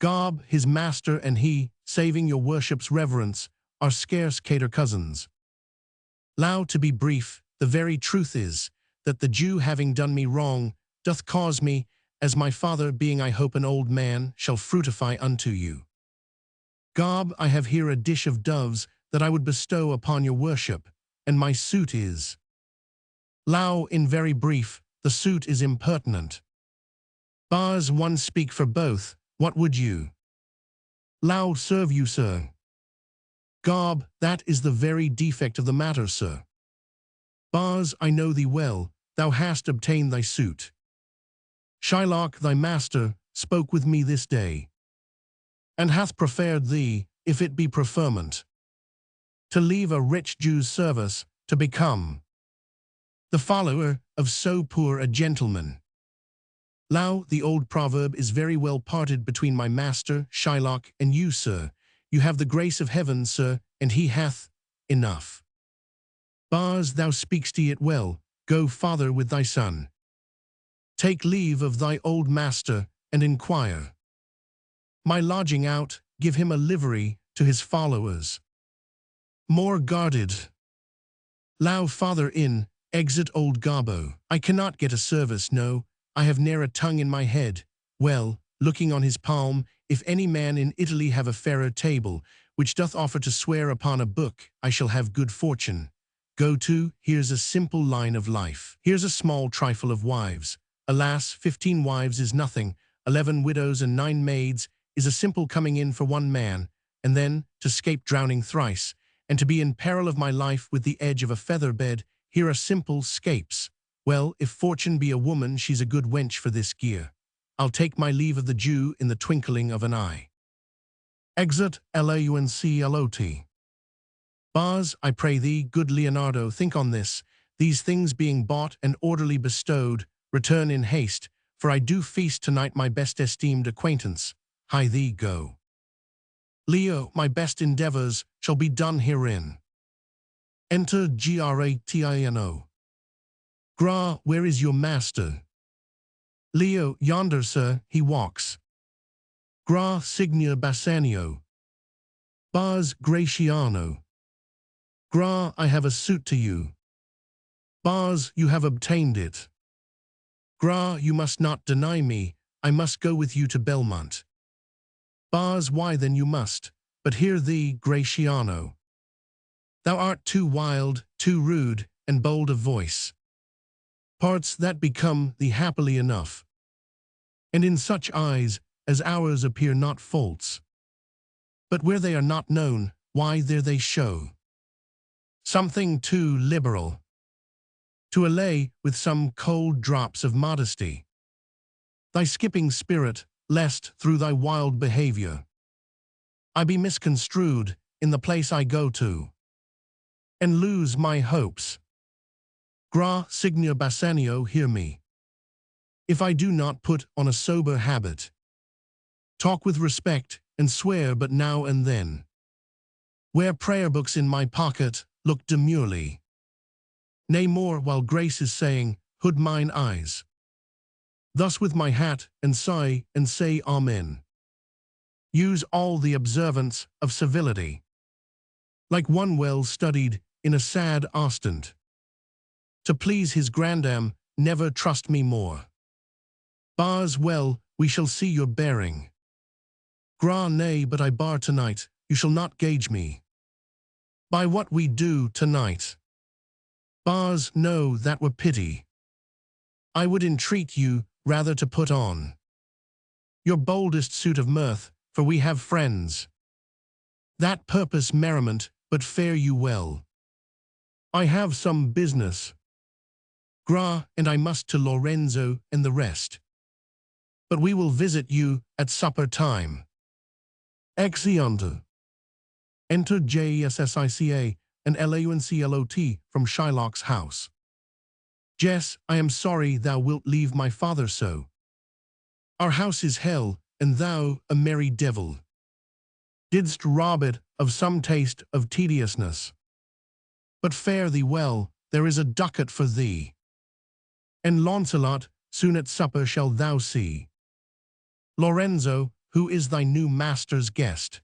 Gob, his master, and he, saving your worship's reverence, are scarce cater cousins. Allow to be brief, the very truth is, that the Jew having done me wrong, doth cause me, as my father being I hope an old man, shall fruitify unto you. Gob, I have here a dish of doves that I would bestow upon your worship, and my suit is. Allow, in very brief, the suit is impertinent. Bars one speak for both, what would you? Allow serve you, sir. Gob, that is the very defect of the matter, sir. Bars, I know thee well, thou hast obtained thy suit. Shylock, thy master, spoke with me this day, and hath preferred thee, if it be preferment, to leave a rich Jew's service, to become the follower of so poor a gentleman. Allow, the old proverb is very well parted between my master, Shylock, and you, sir. You have the grace of heaven, sir, and he hath enough. Bars, thou speak'st it well, go farther with thy son. Take leave of thy old master, and inquire my lodging out, give him a livery to his followers, more guarded. Allow farther in, exit old Gobbo. I cannot get a service, no, I have ne'er a tongue in my head. Well, looking on his palm, if any man in Italy have a fairer table, which doth offer to swear upon a book, I shall have good fortune. Go to, here's a simple line of life. Here's a small trifle of wives. Alas, 15 wives is nothing, 11 widows and 9 maids is a simple coming in for one man, and then, to scape drowning thrice, and to be in peril of my life with the edge of a feather bed, here are simple scapes. Well, if fortune be a woman, she's a good wench for this gear. I'll take my leave of the Jew in the twinkling of an eye. Exit LAUNCLOT. Bars, I pray thee, good Leonardo, think on this, these things being bought and orderly bestowed, return in haste, for I do feast tonight my best esteemed acquaintance. Hie thee go. Leo, my best endeavors shall be done herein. Enter Gratino. Gra, where is your master? Leo, yonder, sir, he walks. Gra signia Bassanio. Bars Gratiano. Gra, I have a suit to you. Bars, you have obtained it. Gra, you must not deny me, I must go with you to Belmont. Bars, why then you must, but hear thee, Gratiano. Thou art too wild, too rude, and bold of voice. Parts that become thee happily enough. And in such eyes as ours appear not faults. But where they are not known, why there they show something too liberal, to allay with some cold drops of modesty thy skipping spirit, lest through thy wild behavior I be misconstrued in the place I go to, and lose my hopes. Gra signia Bassanio, hear me. If I do not put on a sober habit, talk with respect, and swear but now and then, wear prayer books in my pocket, look demurely, nay more, while grace is saying, hood mine eyes. Thus with my hat, and sigh, and say Amen. Use all the observance of civility, like one well studied in a sad ostent. To please his grandam, never trust me more. Bars, well, we shall see your bearing. Gra, nay, but I bar tonight, you shall not gauge me by what we do tonight. Bars, no, that were pity. I would entreat you rather to put on your boldest suit of mirth, for we have friends that purpose merriment, but fare you well. I have some business, Gra, and I must to Lorenzo and the rest. But we will visit you at supper time. Exeunt. Enter JESSICA and LAUNCLOT from Shylock's house. Jess, I am sorry thou wilt leave my father so. Our house is hell, and thou, a merry devil, didst rob it of some taste of tediousness. But fare thee well, there is a ducat for thee. And Launcelot, soon at supper shall thou see. Lorenzo, who is thy new master's guest.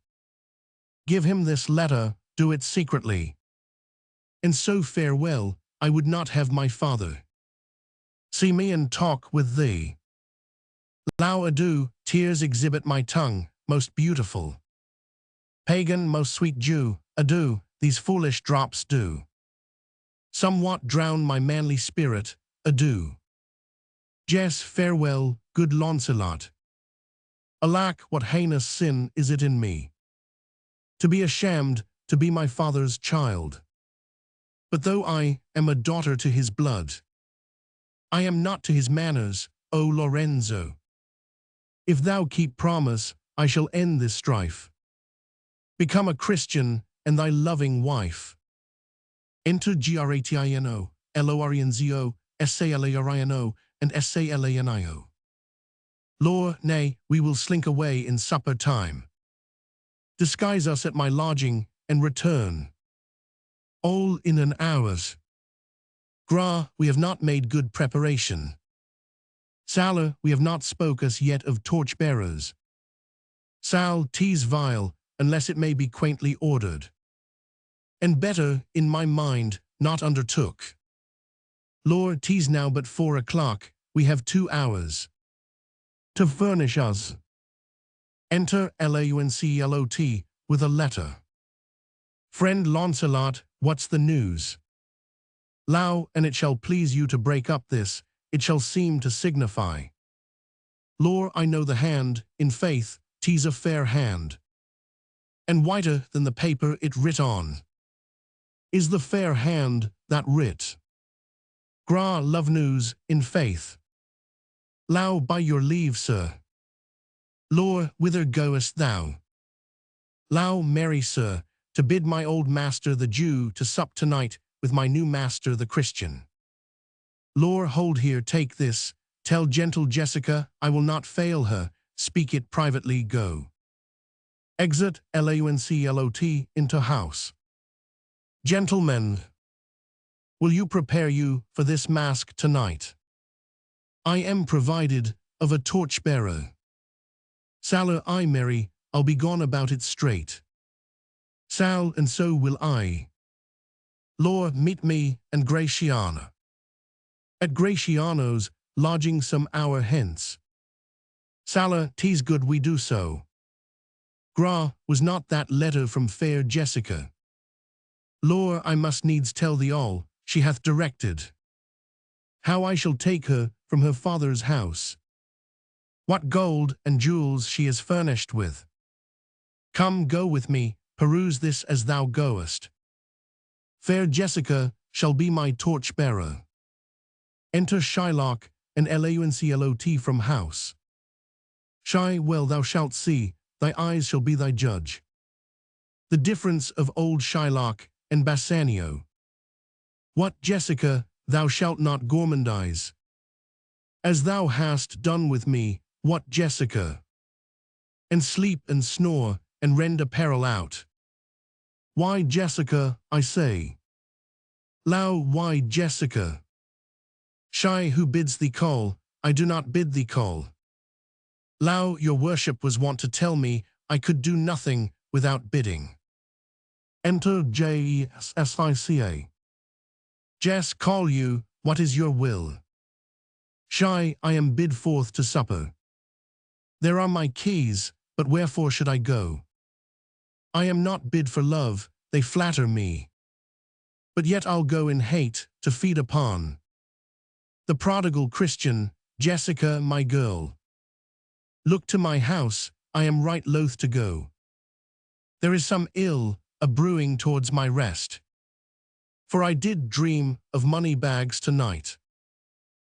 Give him this letter, do it secretly. And so farewell, I would not have my father see me and talk with thee. Lau adieu, tears exhibit my tongue, most beautiful. Pagan, most sweet Jew, adieu, these foolish drops do somewhat drown my manly spirit, adieu. Jess, farewell, good Launcelot. Alack, what heinous sin is it in me, to be ashamed to be my father's child. But though I am a daughter to his blood, I am not to his manners, O Lorenzo. If thou keep promise, I shall end this strife, become a Christian and thy loving wife. Enter Gratino, Lorenzo, Salarino, and Salanio. Lord, nay, we will slink away in supper time. Disguise us at my lodging, and return all in an hour's. Gra, we have not made good preparation. Salar, we have not spoke as yet of torch-bearers. Sal, tease vile, unless it may be quaintly ordered. And better, in my mind, not undertook. Lord, 'tis now but 4 o'clock, we have 2 hours to furnish us. Enter Launcelot with a letter. Friend Launcelot, what's the news? Lau, and it shall please you to break up this, it shall seem to signify. Lore, I know the hand, in faith, 'tis a fair hand. And whiter than the paper it writ on is the fair hand that writ. Gra, love news, in faith. Lau, by your leave, sir. Lore, whither goest thou? Lau, merry sir, to bid my old master the Jew to sup tonight with my new master the Christian. Lore, hold here, take this, tell gentle Jessica I will not fail her, speak it privately, go. Exit Launcelot into house. Gentlemen, will you prepare you for this mask tonight? I am provided of a torch-bearer. Salar, I marry, I'll be gone about it straight. Sal, and so will I. Lore, meet me and Gratiana at Gratiano's lodging some hour hence. Salar, 'tis good we do so. Gra, was not that letter from fair Jessica? Lore, I must needs tell thee all, she hath directed how I shall take her from her father's house, what gold and jewels she is furnished with. Come, go with me, peruse this as thou goest. Fair Jessica shall be my torch-bearer. Enter Shylock and Launcelot from house. Shy, well thou shalt see, thy eyes shall be thy judge. The difference of old Shylock and Bassanio. What, Jessica, thou shalt not gourmandize, as thou hast done with me, what, Jessica? And sleep and snore, and rend apparel out. Why, Jessica, I say. Lau, why, Jessica? Shy, who bids thee call? I do not bid thee call. Lau, your worship was wont to tell me I could do nothing without bidding. Enter Jessica. Jess, call you, what is your will? Shy, I am bid forth to supper. There are my keys, but wherefore should I go? I am not bid for love, they flatter me. But yet I'll go in hate, to feed upon the prodigal Christian, Jessica, my girl. Look to my house, I am right loath to go. There is some ill a-brewing towards my rest, for I did dream of money bags tonight.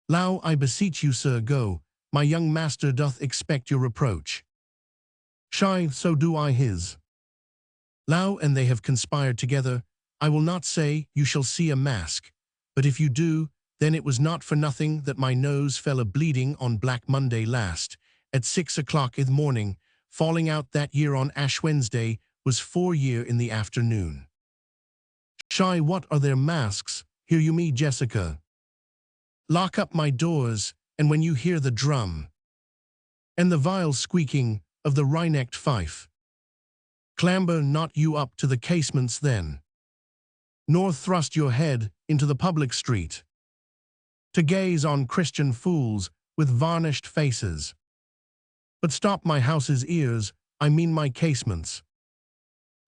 Lau, I beseech you, sir, go, my young master doth expect your reproach. Shy, so do I his. Lau, and they have conspired together. I will not say you shall see a mask, but if you do, then it was not for nothing that my nose fell a-bleeding on Black Monday last, at 6 o'clock in the morning, falling out that year on Ash Wednesday, was 4 year in the afternoon. Shy, what are their masks? Hear you me, Jessica? Lock up my doors, and when you hear the drum and the viol squeaking, of the wry-necked fife. Clamber not you up to the casements then, nor thrust your head into the public street, to gaze on Christian fools with varnished faces. But stop my house's ears, I mean my casements.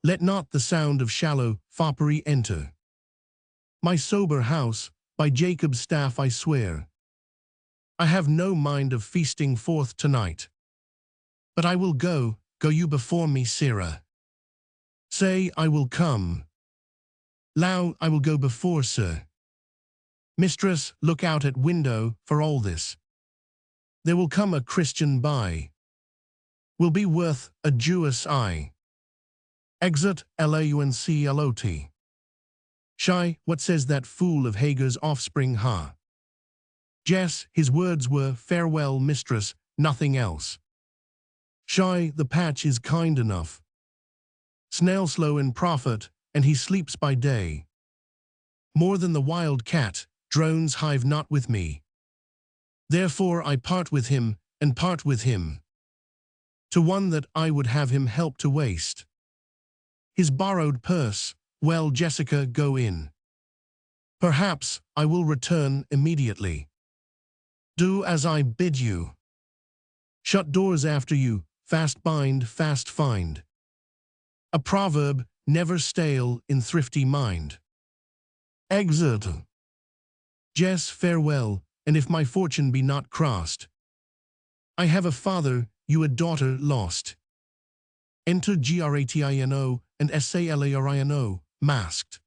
Let not the sound of shallow foppery enter my sober house, by Jacob's staff I swear. I have no mind of feasting forth tonight. But I will go you before me, sirrah. Say, I will come. Loud, I will go before, sir. Mistress, look out at window for all this. There will come a Christian by. Will be worth a Jewess eye. Exit Launclot. Shy, what says that fool of Hagar's offspring, ha? Jess, his words were, farewell, mistress, nothing else. Shy, the patch is kind enough. Snail slow in profit, and he sleeps by day. More than the wild cat, drones hive not with me. Therefore I part with him, and part with him, to one that I would have him help to waste his borrowed purse. Well, Jessica, go in. Perhaps I will return immediately. Do as I bid you. Shut doors after you, fast bind, fast find. A proverb never stale in thrifty mind. Exit. Jess, farewell, and if my fortune be not crossed, I have a father, you a daughter lost. Enter Gratino and Salarino, masked.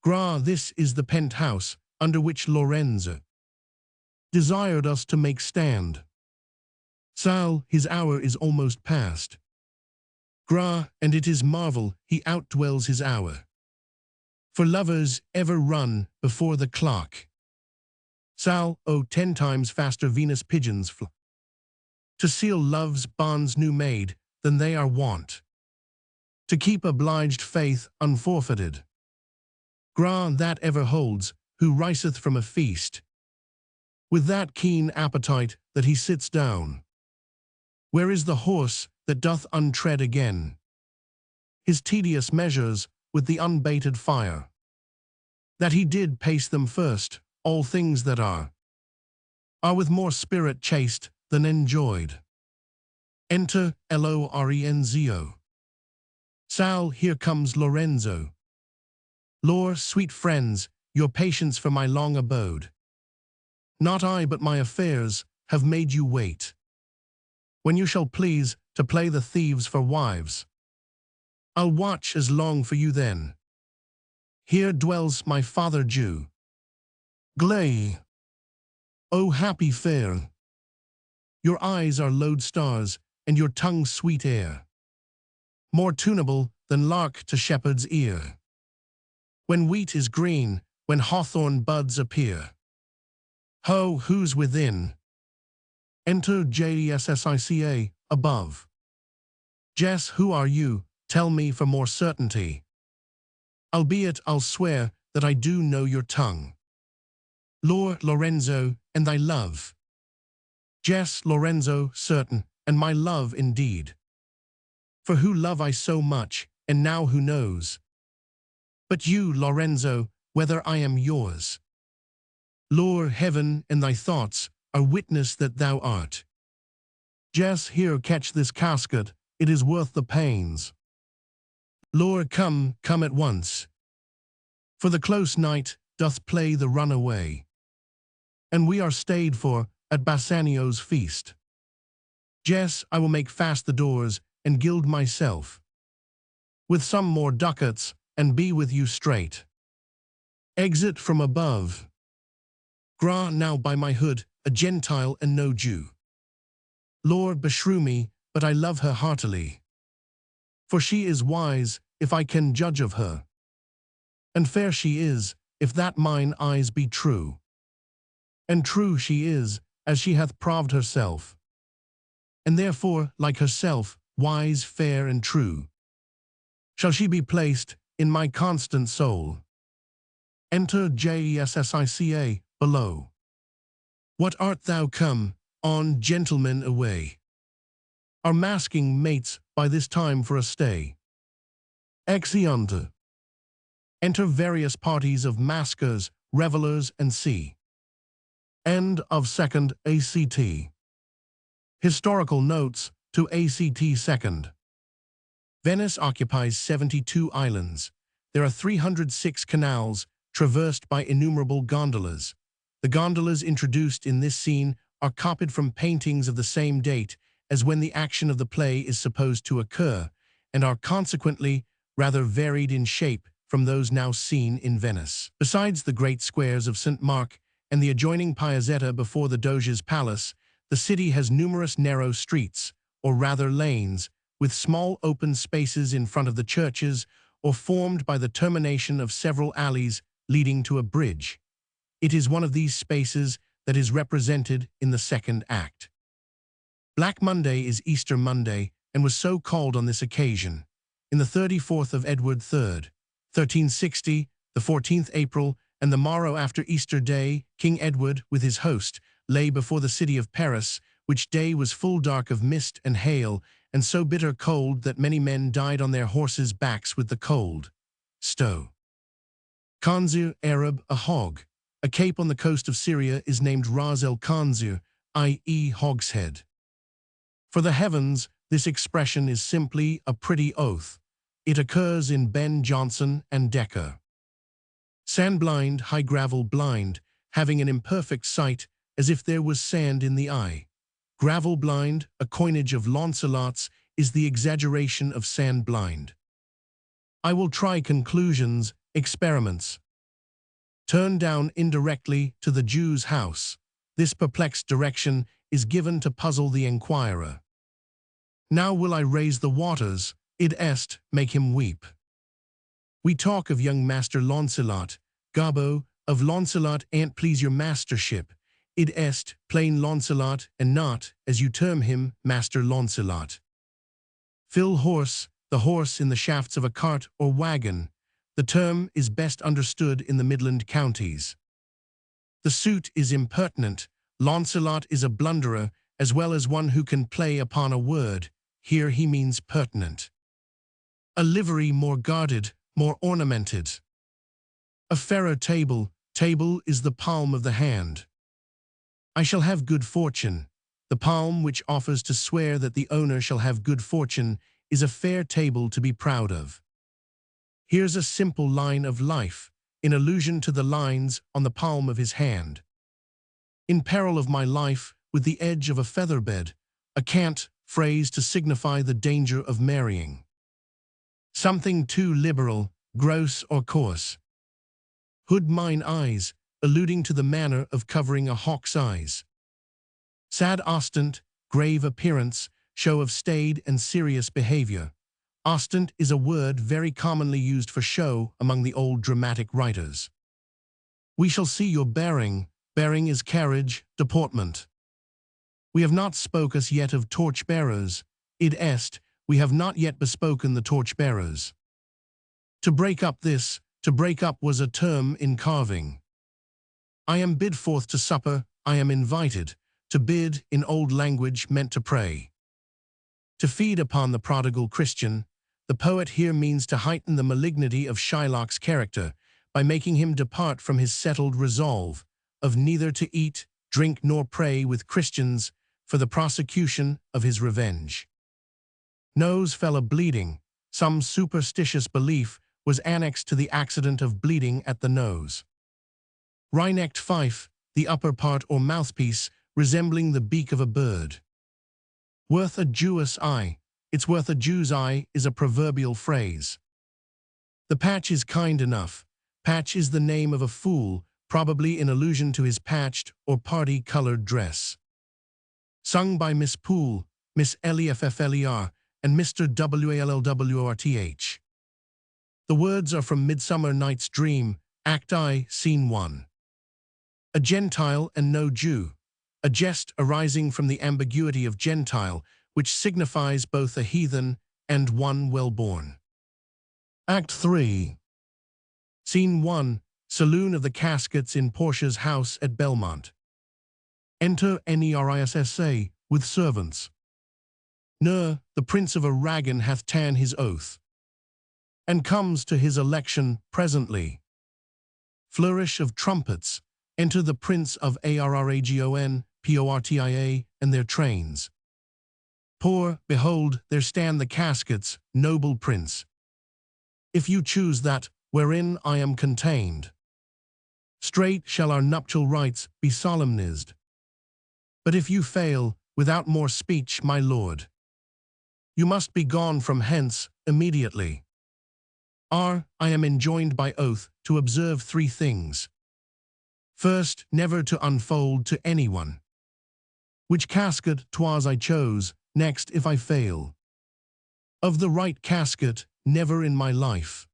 Gra, this is the penthouse under which Lorenzo desired us to make stand. Sal, his hour is almost past. Gra, and it is marvel he outdwells his hour. For lovers ever run before the clock. Sal, 10 times faster Venus pigeons fly to seal love's bonds new made than they are wont to keep obliged faith unforfeited. Gra, that ever holds, who riseth from a feast, with that keen appetite that he sits down. Where is the horse that doth untread again his tedious measures with the unbaited fire, that he did pace them first, all things that are with more spirit chaste than enjoyed. Enter Lorenzo. Sal, here comes Lorenzo. Lore, sweet friends, your patience for my long abode. Not I but my affairs have made you wait. When you shall please to play the thieves for wives, I'll watch as long for you then. Here dwells my father Jew. Glay. O happy fair. Your eyes are lodestars, and your tongue sweet air, more tunable than lark to shepherd's ear. When wheat is green, when hawthorn buds appear. Ho, who's within? Enter Jessica, above. Jess, who are you? Tell me for more certainty. Albeit I'll swear that I do know your tongue. Lorenzo, and thy love. Jess, Lorenzo, certain, and my love indeed. For who love I so much, and now who knows? But you, Lorenzo, whether I am yours. Heaven and thy thoughts are witness that thou art. Jess, here catch this casket, it is worth the pains. Come at once. For the close night doth play the runaway, and we are stayed for at Bassanio's feast. Jess, I will make fast the doors, and gild myself with some more ducats, and be with you straight. Exit from above. Gra, now by my hood, a Gentile and no Jew. Lord, beshrew me, but I love her heartily. For she is wise, if I can judge of her. And fair she is, if that mine eyes be true. And true she is, as she hath proved herself. And therefore, like herself, wise, fair, and true, shall she be placed in my constant soul. Enter Jessica, below. What art thou come, on, gentleman, away? are masking mates by this time for a stay. Exeunt. Enter various parties of maskers, revelers, and c. End of second ACT. Historical notes to ACT second. Venice occupies 72 islands. There are 306 canals, traversed by innumerable gondolas. The gondolas introduced in this scene are copied from paintings of the same date as when the action of the play is supposed to occur, and are consequently rather varied in shape from those now seen in Venice. Besides the great squares of St. Mark and the adjoining Piazzetta before the Doge's Palace, the city has numerous narrow streets, or rather lanes, with small open spaces in front of the churches, or formed by the termination of several alleys leading to a bridge. It is one of these spaces that is represented in the second act. Black Monday is Easter Monday, and was so called on this occasion. In the 34th of Edward III, 1360, the 14th April, and the morrow after Easter Day, King Edward, with his host, lay before the city of Paris, which day was full dark of mist and hail, and so bitter cold that many men died on their horses' backs with the cold. Stow. Khanzir, Arab, a hog. A cape on the coast of Syria is named Ras el Khanzir, i.e. hogshead. For the heavens, this expression is simply a pretty oath. It occurs in Ben Jonson and Dekker. Sand-blind, high-gravel blind, having an imperfect sight, as if there was sand in the eye. Gravel-blind, a coinage of Launcelot's, is the exaggeration of sand-blind. I will try conclusions, experiments. Turn down indirectly to the Jew's house. This perplexed direction is given to puzzle the enquirer. Now will I raise the waters, id est, make him weep. We talk of young Master Launcelot, Gobbo, of Launcelot an't please your mastership, id est, plain Launcelot, and not, as you term him, Master Launcelot. Fill horse, the horse in the shafts of a cart or wagon. The term is best understood in the Midland counties. The suit is impertinent. Launcelot is a blunderer, as well as one who can play upon a word. Here he means pertinent. A livery more guarded, more ornamented. A fairer table. Table is the palm of the hand. I shall have good fortune. The palm which offers to swear that the owner shall have good fortune is a fair table to be proud of. Here's a simple line of life, in allusion to the lines on the palm of his hand. In peril of my life, with the edge of a feather-bed, a cant phrase to signify the danger of marrying. Something too liberal, gross or coarse. Hood mine eyes, alluding to the manner of covering a hawk's eyes. Sad ostent, grave appearance, show of staid and serious behavior. Ostent is a word very commonly used for show among the old dramatic writers. We shall see your bearing. Bearing is carriage, deportment. We have not spoke as yet of torch-bearers. Id est, we have not yet bespoken the torch-bearers. To break up this, to break up was a term in carving. I am bid forth to supper, I am invited. To bid, in old language, meant to pray. To feed upon the prodigal Christian, the poet here means to heighten the malignity of Shylock's character by making him depart from his settled resolve of neither to eat, drink, nor pray with Christians for the prosecution of his revenge. Nose fell a-bleeding. Some superstitious belief was annexed to the accident of bleeding at the nose. Wry-necked fife, the upper part or mouthpiece resembling the beak of a bird. Worth a Jew's eye. It's worth a Jew's eye is a proverbial phrase. The patch is kind enough. Patch is the name of a fool, probably in allusion to his patched or party-colored dress. Sung by Miss Poole, Miss Leffler, and Mr. Wallwrth. The words are from Midsummer Night's Dream, Act I, Scene 1. A Gentile and no Jew. A jest arising from the ambiguity of Gentile, which signifies both a heathen and one well-born. Act 3. Scene 1. Saloon of the Caskets in Portia's house at Belmont. Enter Nerissa with servants. The prince of Aragon hath ta'en his oath, and comes to his election presently. Flourish of trumpets, enter the prince of Arragon, Portia, and their trains. Behold, there stand the caskets, noble prince. If you choose that, wherein I am contained, straight shall our nuptial rites be solemnized. But if you fail, without more speech, my lord, you must be gone from hence immediately. I am enjoined by oath to observe 3 things. First, never to unfold to anyone which casket 'twas I chose. Next, if I fail of the right casket, never in my life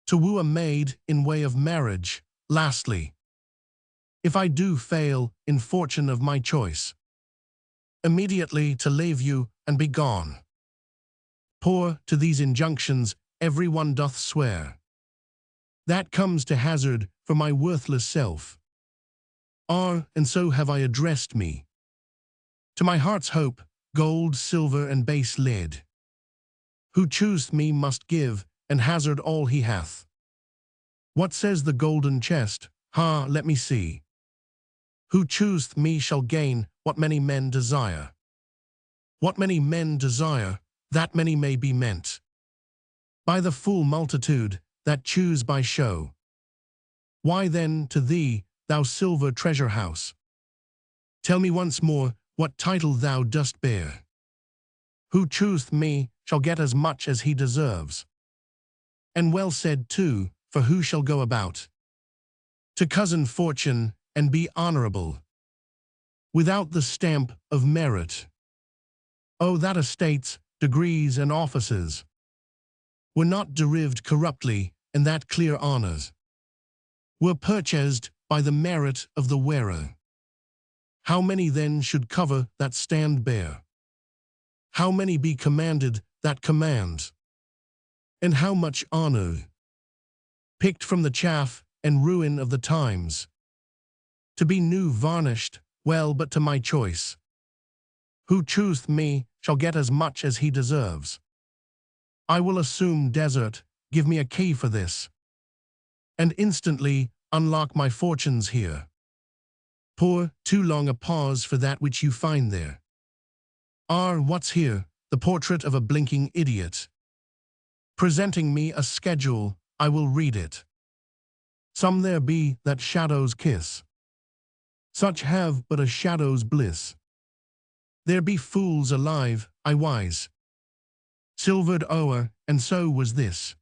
to woo a maid in way of marriage. Lastly, if I do fail in fortune of my choice, immediately to leave you and be gone. To these injunctions every one doth swear. That comes to hazard for my worthless self. And so have I addressed me to my heart's hope, gold, silver, and base lead. Who chooseth me must give, and hazard all he hath. What says the golden chest? Let me see. Who chooseth me shall gain what many men desire. What many men desire, that many may be meant by the full multitude that choose by show. Why then to thee, thou silver treasure house, tell me once more what title thou dost bear? Who chooseth me shall get as much as he deserves. And well said too, for who shall go about to cozen fortune and be honorable without the stamp of merit? That estates, degrees, and offices were not derived corruptly, and that clear honors were purchased by the merit of the wearer. How many then should cover that stand bare? How many be commanded that command? And how much honor picked from the chaff and ruin of the times, to be new varnished, well, but to my choice. Who chooseth me shall get as much as he deserves. I will assume desert, give me a key for this, and instantly unlock my fortunes here. Too long a pause for that which you find there. What's here? The portrait of a blinking idiot, presenting me a schedule. I will read it. Some there be that shadows kiss, such have but a shadow's bliss. There be fools alive, I wise, silvered o'er, and so was this.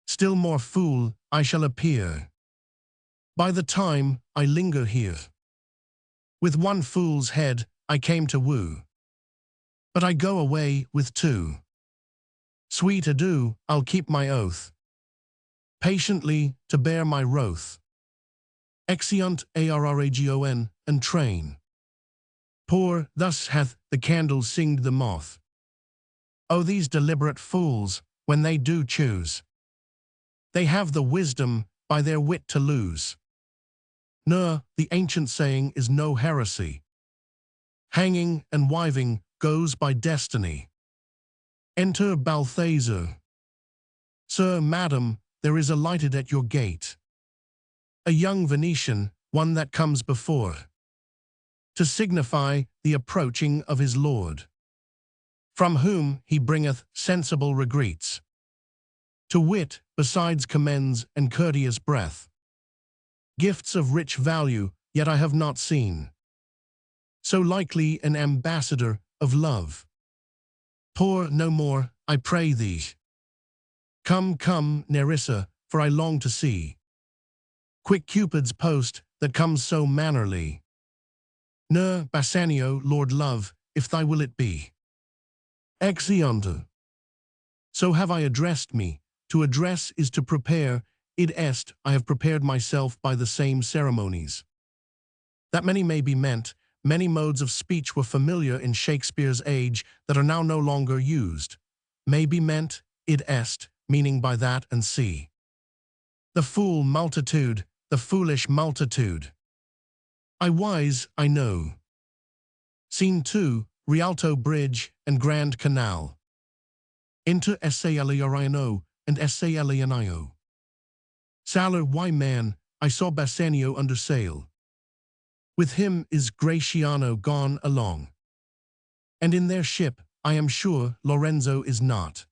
Still more fool I shall appear by the time I linger here. With one fool's head I came to woo, but I go away with 2. Sweet adieu, I'll keep my oath, patiently to bear my wrath. Exeunt Arragon, and train. Thus hath the candle singed the moth. These deliberate fools, when they do choose, they have the wisdom by their wit to lose. The ancient saying is no heresy. Hanging and wiving goes by destiny. Enter Balthazar. Sir, madam, there is a lighted at your gate a young Venetian, one that comes before to signify the approaching of his lord, from whom he bringeth sensible regreets, to wit, besides commends and courteous breath, gifts of rich value, yet I have not seen so likely an ambassador of love. No more, I pray thee. Come, Nerissa, for I long to see quick Cupid's post that comes so mannerly. Bassanio, Lord Love, if thy will it be. Exeunt. So have I addressed me. To address is to prepare. Id est, I have prepared myself by the same ceremonies. That many may be meant, many modes of speech were familiar in Shakespeare's age that are now no longer used. May be meant, id est, meaning by that and see. The fool multitude, the foolish multitude. I wise, I know. Scene 2, Rialto Bridge, and Grand Canal. Enter Salino and Salino. Sailor, why man, I saw Bassanio under sail. With him is Gratiano gone along. And in their ship, I am sure, Lorenzo is not.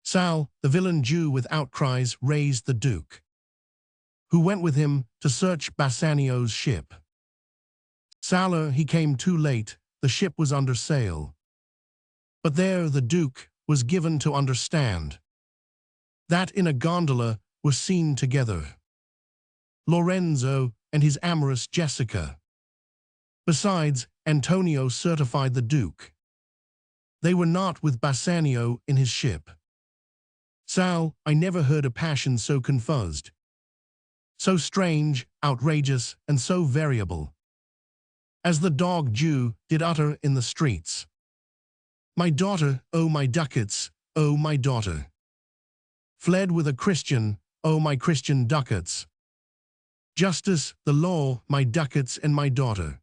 Sal, the villain Jew with outcries raised the Duke, who went with him to search Bassanio's ship. Sailor, he came too late, the ship was under sail. But there the Duke was given to understand that in a gondola were seen together Lorenzo and his amorous Jessica. Besides, Antonio certified the Duke they were not with Bassanio in his ship. Sal, I never heard a passion so confused, so strange, outrageous, and so variable, as the dog Jew did utter in the streets. My daughter, oh my ducats, oh my daughter. Fled with a Christian, oh my Christian ducats. Justice, the law, my ducats and my daughter.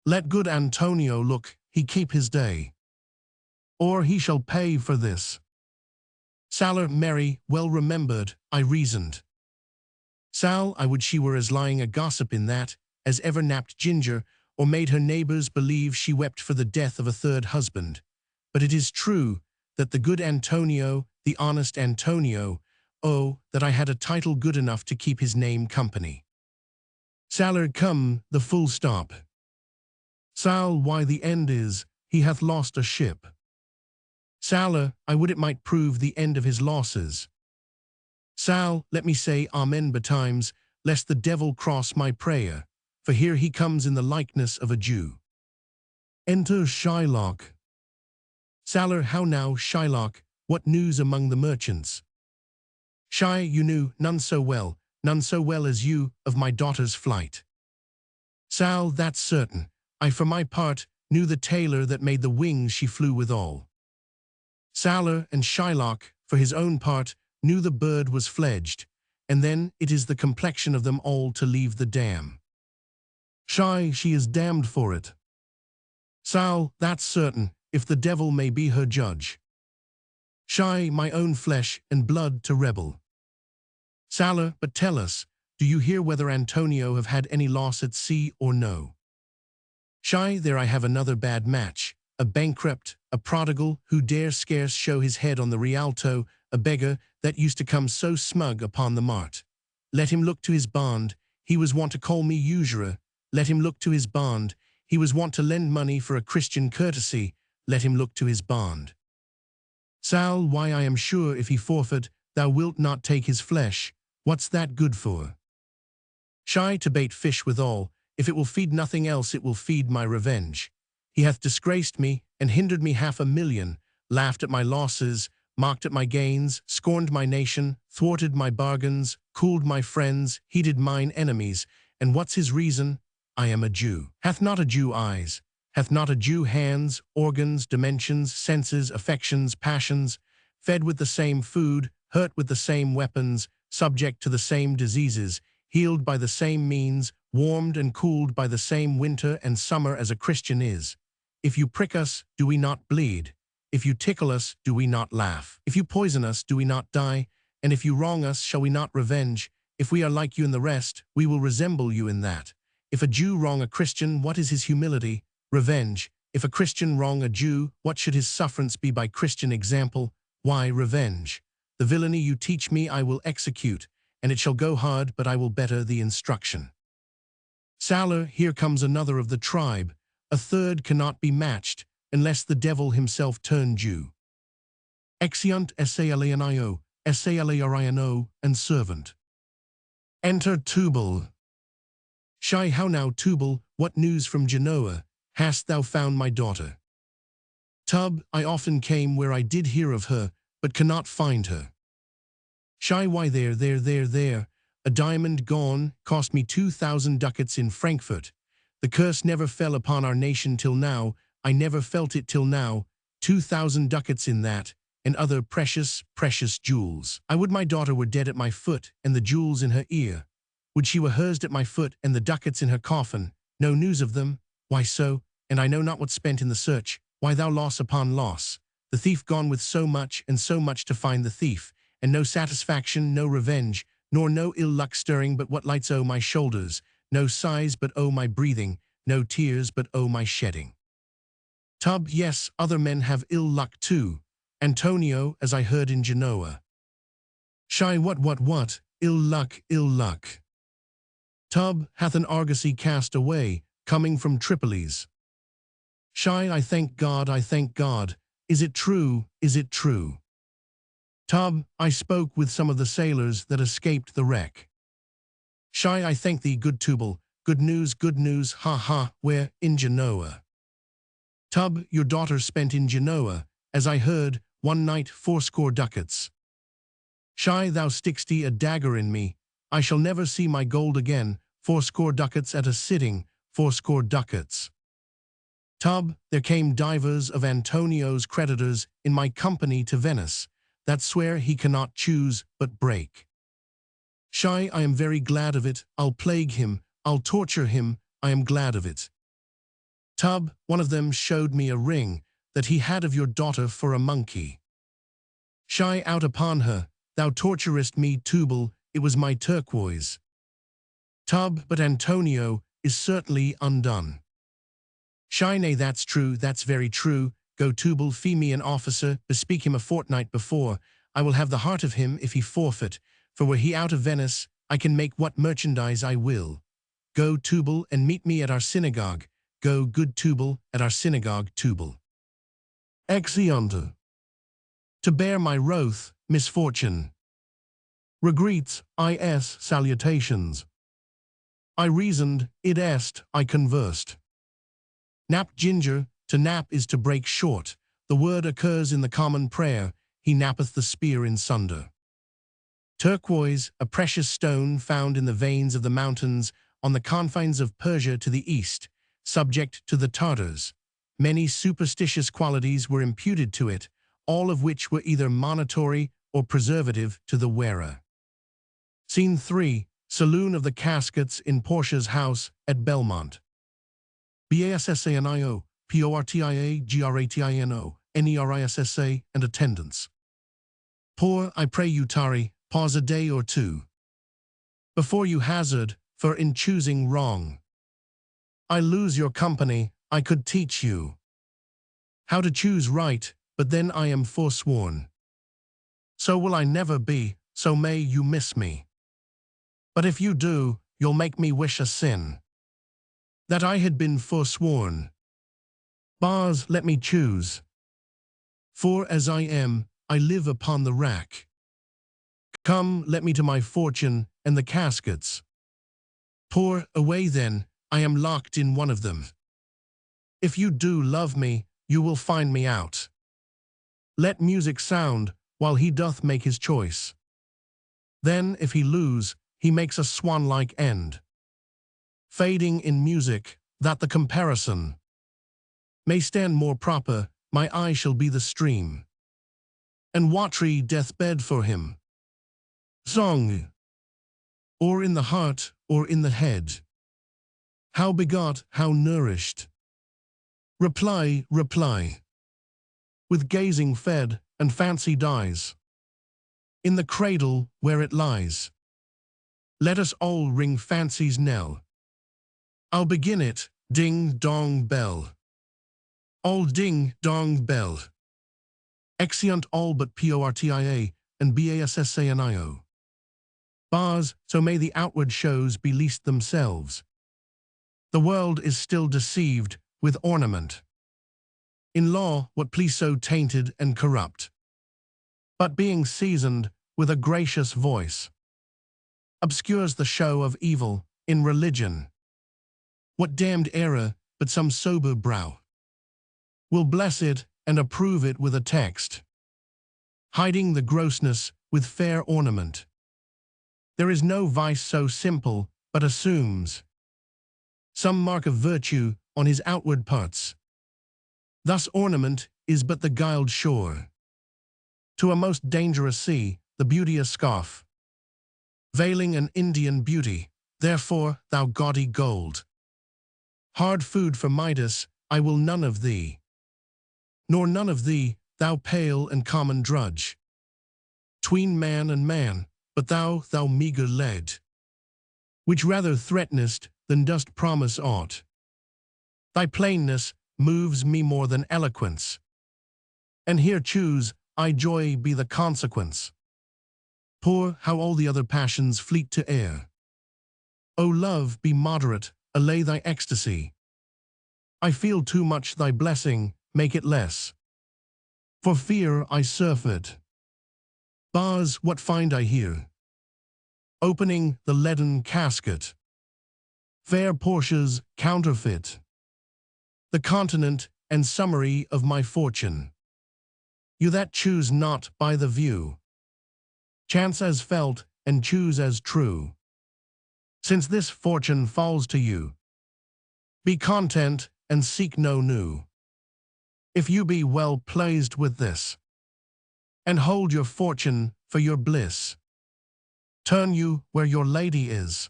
Let good Antonio look, he keep his day, or he shall pay for this. Sailor, merry, well remembered, I reasoned. Sal, I would she were as lying a gossip in that, as ever napped ginger, or made her neighbors believe she wept for the death of a third husband. But it is true that the good Antonio, the honest Antonio, oh, that I had a title good enough to keep his name company. Sailor, come, the full stop. Sal, why the end is, he hath lost a ship. Sailor, I would it might prove the end of his losses. Sal, let me say amen betimes, lest the devil cross my prayer, for here he comes in the likeness of a Jew. Enter Shylock. Sailor, how now, Shylock, what news among the merchants? Shy, you knew none so well as you, of my daughter's flight. Sal, that's certain. I for my part knew the tailor that made the wings she flew withal. Sailor, and Shylock, for his own part, knew the bird was fledged, and then it is the complexion of them all to leave the dam. Shy, she is damned for it. Sal, that's certain, if the devil may be her judge. Shy, my own flesh and blood to rebel. Sailor, but tell us, do you hear whether Antonio have had any loss at sea or no? Shy, there I have another bad match, a bankrupt, a prodigal who dare scarce show his head on the Rialto, a beggar that used to come so smug upon the mart. Let him look to his bond, he was wont to call me usurer. Let him look to his bond, he was wont to lend money for a Christian courtesy. Let him look to his bond. Sal, why I am sure if he forfeit, thou wilt not take his flesh. What's that good for? Shy, to bait fish withal, if it will feed nothing else it will feed my revenge. He hath disgraced me, and hindered me 500,000, laughed at my losses, mocked at my gains, scorned my nation, thwarted my bargains, cooled my friends, heated mine enemies. And what's his reason? I am a Jew. Hath not a Jew eyes? Hath not a Jew hands, organs, dimensions, senses, affections, passions, fed with the same food, hurt with the same weapons, subject to the same diseases, healed by the same means, warmed and cooled by the same winter and summer as a Christian is? If you prick us, do we not bleed? If you tickle us, do we not laugh? If you poison us, do we not die? And if you wrong us, shall we not revenge? If we are like you in the rest, we will resemble you in that. If a Jew wrong a Christian, what is his humility? Revenge. If a Christian wrong a Jew, what should his sufferance be by Christian example? Why, revenge. The villainy you teach me I will execute, and it shall go hard, but I will better the instruction. Sailor, here comes another of the tribe. A third cannot be matched, unless the devil himself turn Jew. Exeunt Salino, Salino, and servant. Enter Tubal. Shy, how now, Tubal, what news from Genoa? Hast thou found my daughter? Tub, I often came where I did hear of her, but cannot find her. Shy, why there, a diamond gone, cost me 2,000 ducats in Frankfurt. The curse never fell upon our nation till now, I never felt it till now. 2,000 ducats in that, and other precious, precious jewels. I would my daughter were dead at my foot, and the jewels in her ear. Would she were hers at my foot, and the ducats in her coffin. No news of them? Why so? and I know not what's spent in the search, why thou loss upon loss, the thief gone with so much and so much to find the thief, and no satisfaction, no revenge, nor no ill luck stirring but what lights o' my shoulders, no sighs but o' my breathing, no tears but o' my shedding. Tub, yes, other men have ill luck too, Antonio, as I heard in Genoa. Shy, what, ill luck. Tub, hath an argosy cast away, coming from Tripolis. Shy, I thank God, is it true, is it true? Tub, I spoke with some of the sailors that escaped the wreck. Shy, I thank thee, good Tubal, good news, ha, where, in Genoa. Tub, your daughter spent in Genoa, as I heard, one night 80 ducats. Shy, thou stick'st a dagger in me, I shall never see my gold again, 80 ducats at a sitting, 80 ducats. Tub, there came divers of Antonio's creditors in my company to Venice, that swear he cannot choose but break. Shy, I am very glad of it, I'll plague him, I'll torture him, I am glad of it. Tub, one of them showed me a ring that he had of your daughter for a monkey. Shy, out upon her, thou torturest me, Tubal, it was my turquoise. Tub, but Antonio is certainly undone. Shy, nay, that's true, that's very true. Go, Tubal, fee me an officer, bespeak him a fortnight before. I will have the heart of him if he forfeit, for were he out of Venice, I can make what merchandise I will. Go, Tubal, and meet me at our synagogue. Go, good Tubal, at our synagogue, Tubal. Exeunt. To bear my wroth, misfortune. Regreets, is, salutations. I reasoned, id est, I conversed. Nap ginger, to nap is to break short. The word occurs in the common prayer, he nappeth the spear in sunder. Turquoise, a precious stone found in the veins of the mountains on the confines of Persia to the east, subject to the Tartars. Many superstitious qualities were imputed to it, all of which were either monitory or preservative to the wearer. Scene 3, Saloon of the Caskets in Portia's house at Belmont. BASSANIO, PORTIA, GRATINO, NERISSA, and attendants. Poor, I pray you tarry, pause a day or two. Before you hazard, for in choosing wrong. I lose your company, I could teach you how to choose right, but then I am forsworn. So will I never be, so may you miss me. But if you do, you'll make me wish a sin, that I had been forsworn. Bars, let me choose. For as I am, I live upon the rack. Come, let me to my fortune and the caskets. Pour away then, I am locked in one of them. If you do love me, you will find me out. Let music sound, while he doth make his choice. Then, if he lose, he makes a swan-like end. Fading in music, that the comparison may stand more proper, my eye shall be the stream. And watery deathbed for him. Song. Or in the heart, or in the head. How begot, how nourished. Reply, reply. With gazing fed, and fancy dies. In the cradle, where it lies. Let us all ring fancy's knell. I'll begin it, ding-dong bell. All ding-dong bell. Exeunt all but PORTIA and BASSANIO. Bars, so may the outward shows be least themselves. The world is still deceived with ornament. In law, what please so tainted and corrupt. But being seasoned with a gracious voice, obscures the show of evil in religion. What damned error but some sober brow will bless it and approve it with a text, hiding the grossness with fair ornament. There is no vice so simple, but assumes some mark of virtue on his outward parts. Thus ornament is but the guiled shore. To a most dangerous sea, the beauty a scarf, veiling an Indian beauty, therefore, thou gaudy gold. Hard food for Midas, I will none of thee. Nor none of thee, thou pale and common drudge. Tween man and man, but thou meagre lead, which rather threatenest than dost promise aught. Thy plainness moves me more than eloquence, and here choose I joy be the consequence. Poor, how all the other passions fleet to air. O love, be moderate, allay thy ecstasy. I feel too much thy blessing, make it less. For fear I surfeit. Bars, what find I here? Opening the leaden casket. Fair Portia's counterfeit. The continent and summary of my fortune. You that choose not by the view. Chance as felt, and choose as true. Since this fortune falls to you, be content and seek no new. If you be well pleased with this, and hold your fortune for your bliss, turn you where your lady is,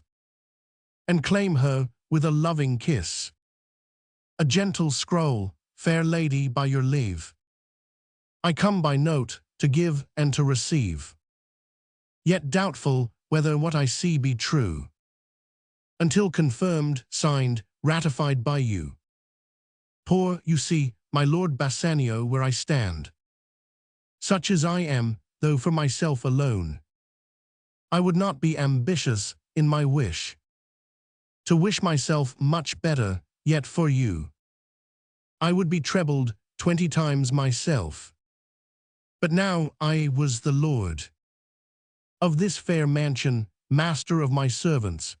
and claim her with a loving kiss. A gentle scroll, fair lady, by your leave. I come by note to give and to receive, yet doubtful whether what I see be true, until confirmed, signed, ratified by you. Poor, you see, my Lord Bassanio, where I stand. Such as I am, though for myself alone, I would not be ambitious in my wish, to wish myself much better, yet for you I would be trebled 20 times myself. But now I was the lord of this fair mansion, master of my servants,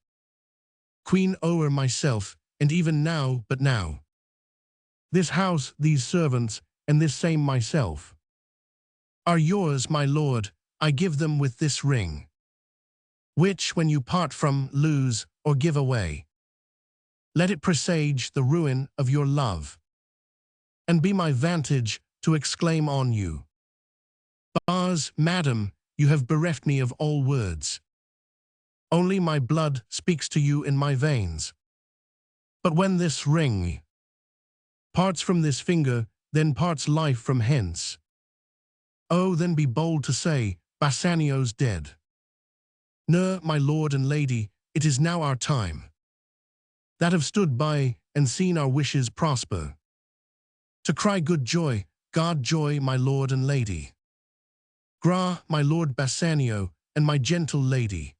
queen o'er myself, and even now, but now, this house, these servants, and this same myself, are yours, my lord. I give them with this ring, which when you part from, lose, or give away, let it presage the ruin of your love, and be my vantage to exclaim on you. Bars, madam, you have bereft me of all words. Only my blood speaks to you in my veins. But when this ring parts from this finger, then parts life from hence. Oh, then be bold to say, Bassanio's dead. Ner, my lord and lady, it is now our time, that have stood by and seen our wishes prosper, to cry good joy, God joy, my lord and lady. Gra, my lord Bassanio, and my gentle lady,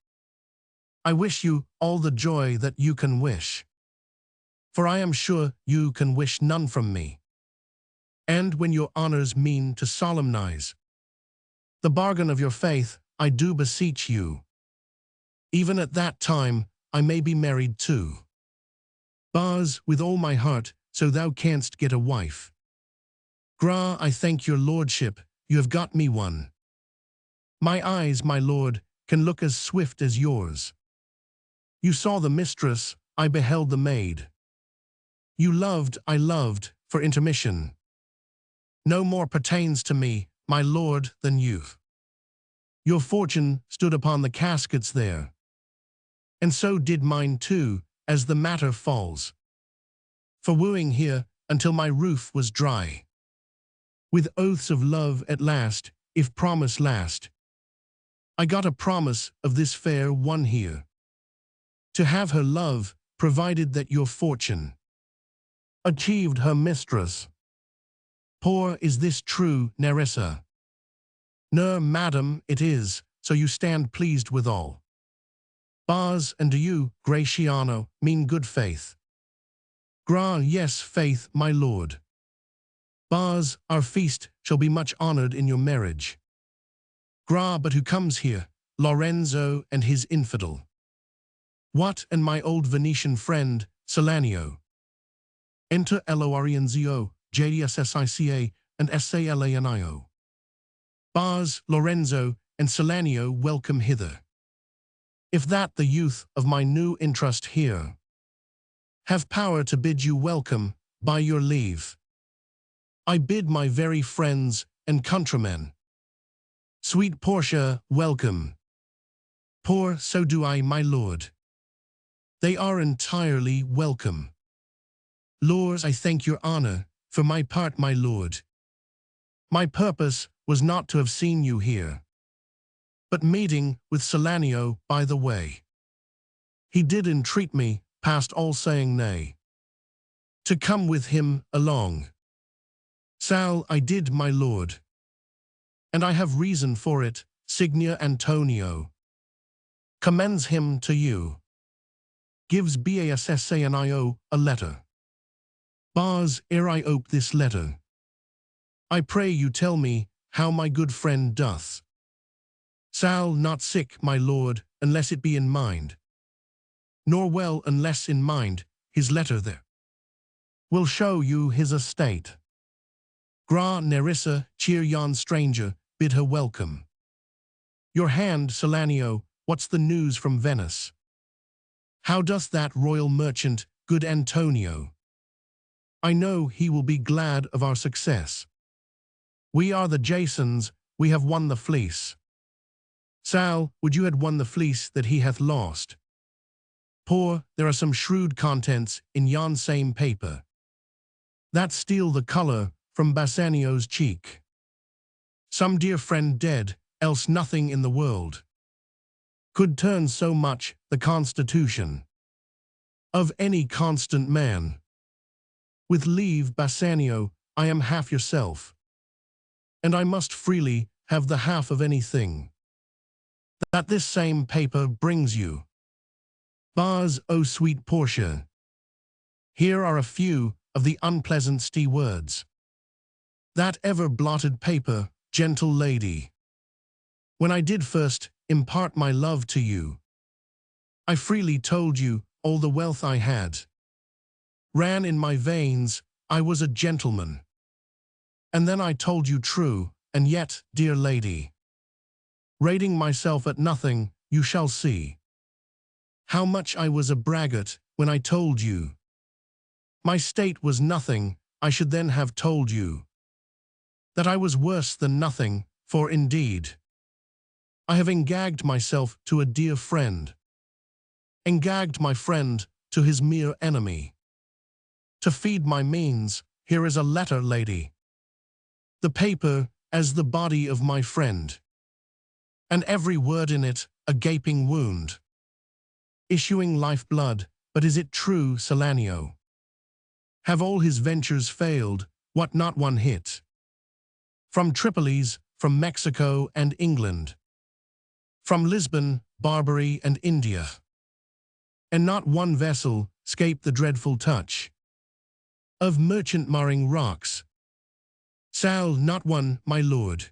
I wish you all the joy that you can wish, for I am sure you can wish none from me. And when your honors mean to solemnize the bargain of your faith, I do beseech you, even at that time I may be married too. Bars, with all my heart, so thou canst get a wife. Gra, I thank your lordship, you have got me one. My eyes, my lord, can look as swift as yours. You saw the mistress, I beheld the maid. You loved, I loved, for intermission. No more pertains to me, my lord, than you. Your fortune stood upon the caskets there, and so did mine too, as the matter falls. For wooing here, until my roof was dry, with oaths of love at last, if promise last, I got a promise of this fair one here, to have her love, provided that your fortune achieved her mistress. Poor, is this true, Nerissa? Ner, madam, it is, so you stand pleased withal. Bars, and do you, Gratiano, mean good faith? Gra, yes, faith, my lord. Bars, our feast shall be much honored in your marriage. Gra, but who comes here? Lorenzo and his infidel. What, and my old Venetian friend, Salanio. Enter Lorenzo, JDSSICA, and SALANIO. Bars, Lorenzo, and Salanio welcome hither. If that the youth of my new interest here have power to bid you welcome, by your leave, I bid my very friends and countrymen, sweet Portia, welcome. Poor, so do I, my lord. They are entirely welcome. Lord, I thank your honor, for my part, my lord. My purpose was not to have seen you here, but meeting with Salanio by the way. He did entreat me, past all saying nay, to come with him along. Sal, I did, my lord, and I have reason for it. Signia Antonio commends him to you. Gives Bassanio a letter. Bars, ere I ope this letter, I pray you tell me how my good friend doth. Sal, not sick, my lord, unless it be in mind, nor well unless in mind. His letter there will show you his estate. Gra Nerissa, cheer yon stranger, bid her welcome. Your hand, Salanio, what's the news from Venice? How doth that royal merchant, good Antonio? I know he will be glad of our success. We are the Jasons, we have won the fleece. Sal, would you had won the fleece that he hath lost? Poor, there are some shrewd contents in yon same paper that steal the color from Bassanio's cheek. Some dear friend dead, else nothing in the world could turn so much the constitution of any constant man. With leave, Bassanio, I am half yourself, and I must freely have the half of anything that this same paper brings you. Bars, O sweet Portia, here are a few of the unpleasant words. That ever blotted paper, gentle lady, when I did first impart my love to you, I freely told you all the wealth I had ran in my veins, I was a gentleman. And then I told you true, and yet, dear lady, rating myself at nothing, you shall see how much I was a braggart when I told you my state was nothing. I should then have told you that I was worse than nothing, for indeed I have engagged myself to a dear friend, engagged my friend to his mere enemy. To feed my means, here is a letter, lady, the paper as the body of my friend, and every word in it a gaping wound, issuing life-blood. But is it true, Salanio? Have all his ventures failed, what not one hit? From Tripolis, from Mexico and England, from Lisbon, Barbary and India, and not one vessel 'scaped the dreadful touch of merchant marring rocks. Sal, not one, my lord.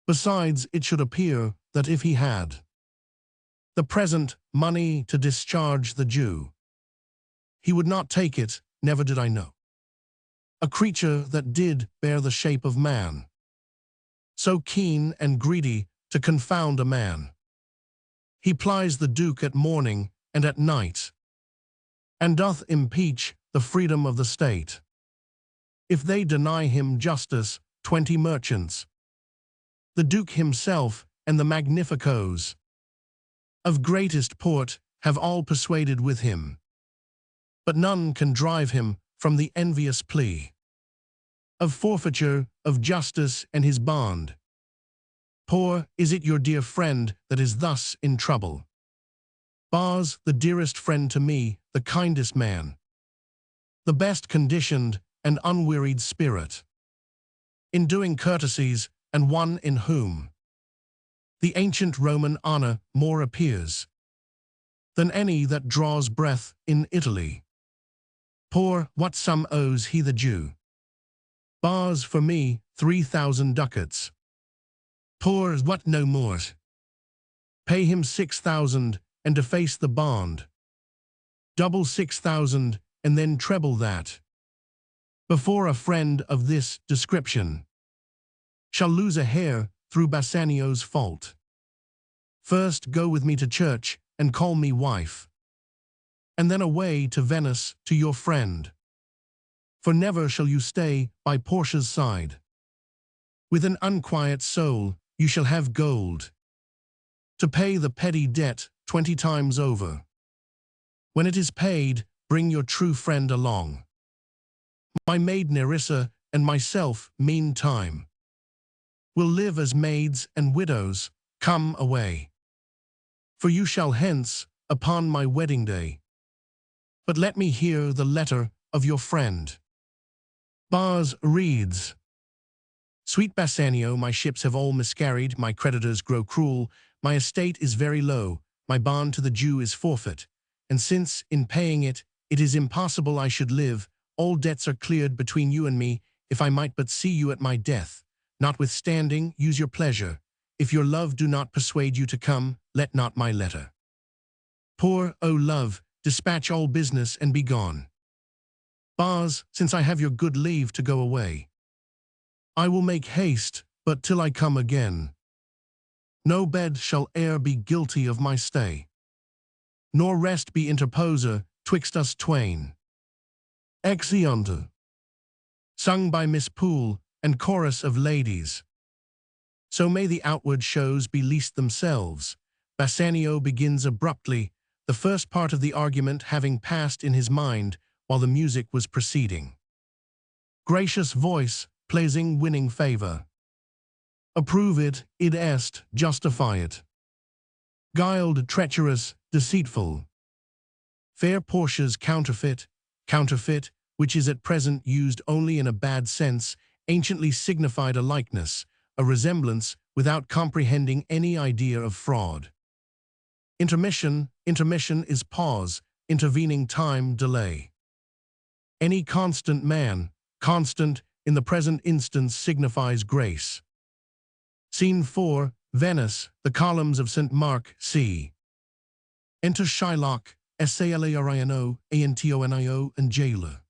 Besides, it should appear that if he had the present money to discharge the Jew, he would not take it. Never did I know a creature that did bear the shape of man, so keen and greedy to confound a man. He plies the Duke at morning and at night, and doth impeach the freedom of the state. If they deny him justice, 20 merchants, the Duke himself and the magnificos of greatest port have all persuaded with him, but none can drive him from the envious plea of forfeiture of justice and his bond. Poor, is it your dear friend that is thus in trouble? Bars, the dearest friend to me, the kindest man, the best conditioned and unwearied spirit, in doing courtesies, and one in whom the ancient Roman honor more appears than any that draws breath in Italy. Poor, what sum owes he the Jew? Bars, for me, 3,000 ducats. Poor, what no more? Pay him 6,000 and deface the bond. Double 6,000 and then treble that, before a friend of this description shall lose a hair through Bassanio's fault. First go with me to church and call me wife, and then away to Venice to your friend. For never shall you stay by Portia's side. With an unquiet soul you shall have gold to pay the petty debt 20 times over. When it is paid, bring your true friend along. My maid Nerissa and myself, meantime, will live as maids and widows. Come away, for you shall hence upon my wedding day. But let me hear the letter of your friend. Bars reads, Sweet Bassanio, my ships have all miscarried, my creditors grow cruel, my estate is very low, my bond to the Jew is forfeit, and since, in paying it, it is impossible I should live, all debts are cleared between you and me, if I might but see you at my death. Notwithstanding, use your pleasure. If your love do not persuade you to come, let not my letter. Poor, O love, dispatch all business and be gone. Bars, since I have your good leave to go away, I will make haste, but till I come again, no bed shall e'er be guilty of my stay, nor rest be interposer twixt us twain. Exeunt. Sung by Miss Poole and chorus of ladies. So may the outward shows be least themselves. Bassanio begins abruptly, the first part of the argument having passed in his mind while the music was proceeding. Gracious voice, pleasing winning favor. Approve it, id est, justify it. Guiled, treacherous, deceitful. Fair Portia's counterfeit, which is at present used only in a bad sense, anciently signified a likeness, a resemblance, without comprehending any idea of fraud. Intermission is pause, intervening time, delay. Any constant man, constant, in the present instance signifies grace. Scene 4, Venice, the columns of St. Mark, c. Enter Shylock, Salarino, Antonio, and jailer.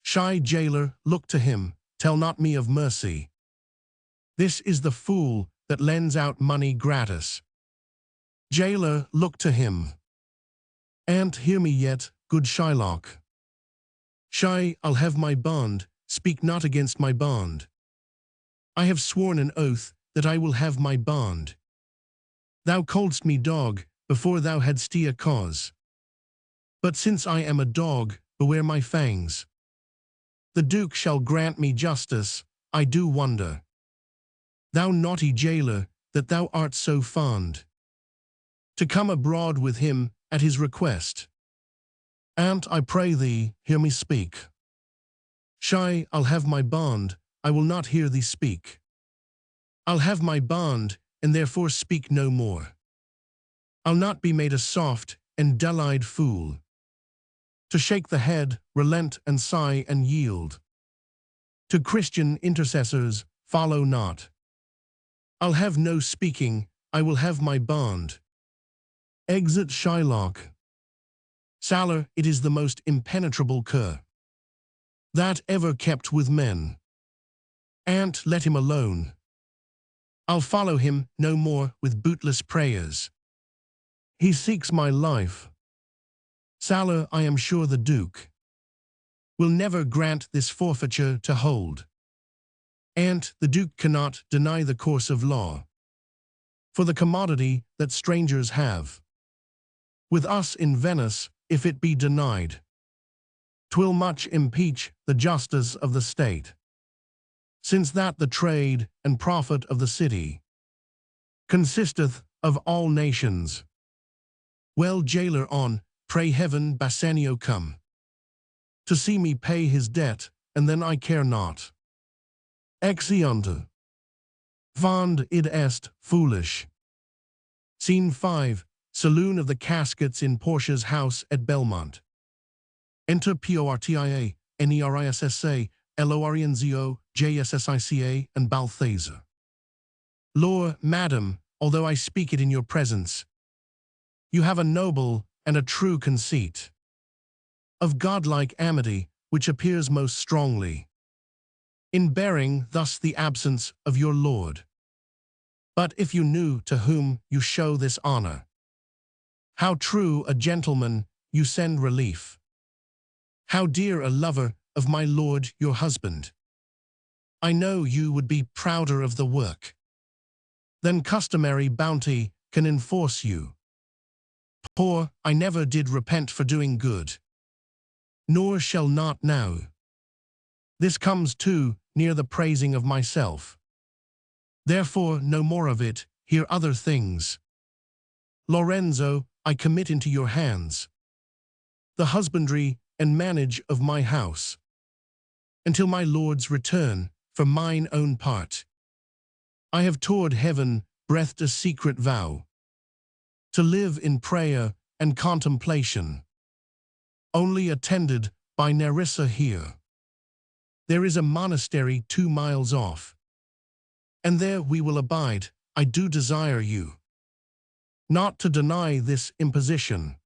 Shy jailer, look to him, tell not me of mercy. This is the fool that lends out money gratis. Jailer, look to him. An't hear me yet, good Shylock. Shy, I'll have my bond, speak not against my bond. I have sworn an oath that I will have my bond. Thou calledst me dog, before thou hadst a cause. But since I am a dog, beware my fangs. The Duke shall grant me justice, I do wonder. Thou naughty jailer, that thou art so fond, to come abroad with him at his request. An't, I pray thee, hear me speak. Shy, I'll have my bond, I will not hear thee speak. I'll have my bond, and therefore speak no more. I'll not be made a soft and dull-eyed fool, to shake the head, relent and sigh and yield. To Christian intercessors, follow not. I'll have no speaking, I will have my bond. Exit Shylock. Salar, it is the most impenetrable cur that ever kept with men. An't let him alone. I'll follow him no more with bootless prayers. He seeks my life. Salar, I am sure the Duke will never grant this forfeiture to hold. An't the Duke cannot deny the course of law, for the commodity that strangers have. With us in Venice, if it be denied, 'twill much impeach the justice of the state, since that the trade and profit of the city consisteth of all nations. Well, jailer on, pray heaven Bassanio come, to see me pay his debt, and then I care not. Exeunt. Fond id est, foolish. Scene 5, Saloon of the Caskets in Portia's house at Belmont. Enter Portia, Nerissa, Lorenzo, Jssica, and Balthazar. Lord, madam, although I speak it in your presence, you have a noble and a true conceit of godlike amity, which appears most strongly in bearing thus the absence of your lord. But if you knew to whom you show this honor, how true a gentleman you send relief, how dear a lover of my lord your husband, I know you would be prouder of the work than customary bounty can enforce you. Poor, I never did repent for doing good, nor shall not now. This comes too near the praising of myself. Therefore, no more of it, hear other things. Lorenzo, I commit into your hands the husbandry and manage of my house, until my lord's return, for mine own part. I have toward heaven breathed a secret vow, to live in prayer and contemplation, only attended by Nerissa here. There is a monastery 2 miles off, and there we will abide. I do desire you not to deny this imposition.